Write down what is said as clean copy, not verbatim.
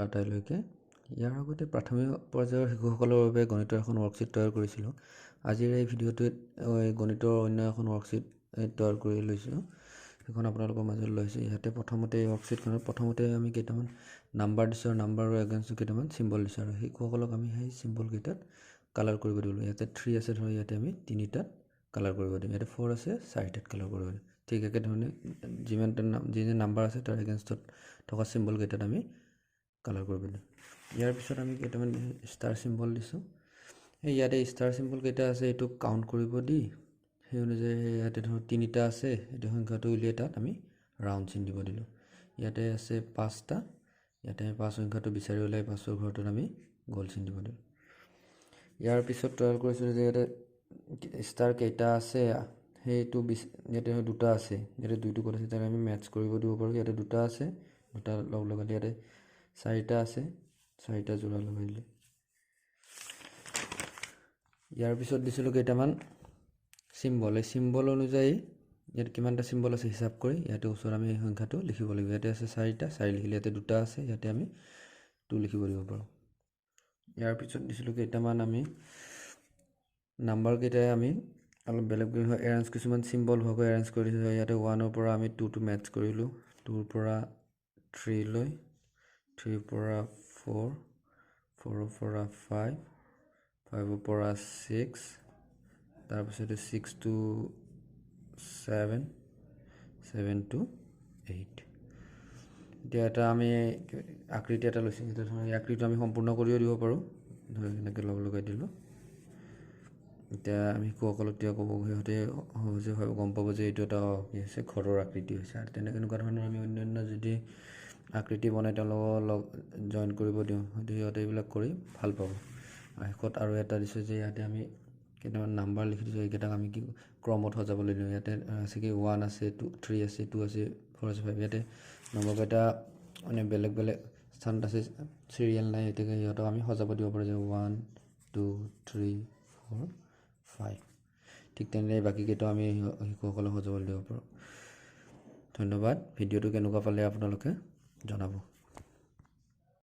আটাইলৈকে ইয়াৰ আগতে প্ৰাথমিক পৰ্যায়ৰ শিশুসকলৰ বাবে গণিতৰ এখন ৱৰ্কশ্বিট তৈয়াৰ কৰিছিলোঁ। আজিৰ এই ভিডিঅ'টোত গণিতৰ অন্য এখন ৱৰ্কশ্বিট তৈয়াৰ কৰি লৈছোঁ। সেইখন আপোনালোকৰ মাজত লৈছোঁ। ইয়াতে প্ৰথমতে এই ৱৰ্কশ্বিটখনত প্ৰথমতে আমি কেইটামান নাম্বাৰ দিছোঁ আৰু নাম্বাৰৰ এগেইনষ্টত কেইটামান চিম্বল দিছোঁ আৰু শিশুসকলক আমি সেই চিম্বলকেইটাত কালাৰ কৰিব দিলোঁ। ইয়াতে 3 আছে ধৰক ইয়াতে আমি 3টাত কালাৰ কৰিব দিম। ইয়াতে 4 আছে 4টাত কালাৰ কৰিব দিম। ঠিক একেধৰণে যি নাম্বাৰ আছে তাৰ এগেইনষ্টত থকা চিম্বলকেইটাত আমি কালাৰ কৰিব দিম। ইয়াৰ পিছত আমি কেইটামান ষ্টাৰ চিম্বল দিছোঁ। ইয়াতে ষ্টাৰ চিম্বল কেইটা আছে এইটো কাউণ্ট কৰিব দি সেই অনুযায়ী ইয়াতে ধৰক 3টা আছে এইটো সংখ্যাটো উলিয়াই তাত আমি ৰাউণ্ড চিন দিব দিলোঁ। ইয়াতে আছে 5টা ইয়াতে 5 সংখ্যাটো বিচাৰি ওলাই 5ৰ ঘৰটোত আমি গ'ল চিন দিব দিলোঁ। ইয়াৰ পিছত তৈয়াৰ কৰিছিলোঁ যে ইয়াতে ষ্টাৰ কেইটা আছে সেইটো ইয়াতে 2টা আছে ইয়াতে 2টো ক'ত আছে তাক আমি মেটচ কৰিব দিব পাৰোঁ। ইয়াতে 2টা আছে 2টা লগ লগালে ইয়াতে 4টা আছে 4টা জোৰা লগাই দিলে। ইয়াৰ পিছত দিছিলোঁ কেইটামান চিম্বল। এই চিম্বল অনুযায়ী ইয়াত কিমানটা চিম্বল আছে হিচাপ কৰি ইয়াতে ওচৰত আমি এই সংখ্যাটো লিখিব লাগিব। ইয়াতে আছে 4টা 4 লিখিলে ইয়াতে 2টা আছে ইয়াতে আমি 2 লিখিব দিব পাৰোঁ। ইয়াৰ পিছত দিছিলোঁ কেইটামান আমি নাম্বাৰ কেইটাই আমি অলপ বেলেগ বেলেগ এৰেঞ্জ কিছুমান চিম্বল হোৱাকৈ এৰেঞ্জ কৰি দিছোঁ। ইয়াতে 1ৰ পৰা আমি 2টো মেটচ কৰিলোঁ 2ৰ পৰা 3 লৈ 3ৰ পৰা 4 4ৰ পৰা 5 5ৰ পৰা 6 তাৰপিছতে 6 to 7 7 to 8। এতিয়া এটা আমি আকৃতি এটা লৈছোঁ। এতিয়া ধৰক এই আকৃতিটো আমি সম্পূৰ্ণ কৰিও দিব পাৰোঁ। ধৰক এনেকৈ লগ লগাই দিলোঁ। এতিয়া আমি শিশুসকলক এতিয়া ক'ব সিহঁতে সহজে গম পাব যে এইটো এটা কি হৈছে ঘৰৰ আকৃতি হৈছে। আৰু তেনেকুৱা ধৰণৰ আমি অন্যান্য যদি আকৃতি বনাই তেওঁলোকক জইন কৰিব দিওঁ সিহঁতে এইবিলাক কৰি ভাল পাব। শেষত আৰু এটা দিছোঁ যে ইয়াতে আমি কেইটামান নাম্বাৰ লিখি দিছোঁ। এইকেইটাক আমি কি ক্ৰমত সজাবলৈ দিওঁ। ইয়াতে আছে কি 1 আছে 3 আছে 2 আছে 4 আছে 5 ইয়াতে নম্বৰকেইটা মানে বেলেগ বেলেগ স্থানত আছে চিৰিয়েল নাই এতিয়া সিহঁতক আমি সজাব দিব পাৰোঁ যে 1 2 3 4 5। ঠিক তেনেদৰে বাকীকেইটাও আমি শিশুসকলক সজাবলৈ দিব পাৰোঁ। ধন্যবাদ। ভিডিঅ'টো কেনেকুৱা পালে আপোনালোকে জনাব।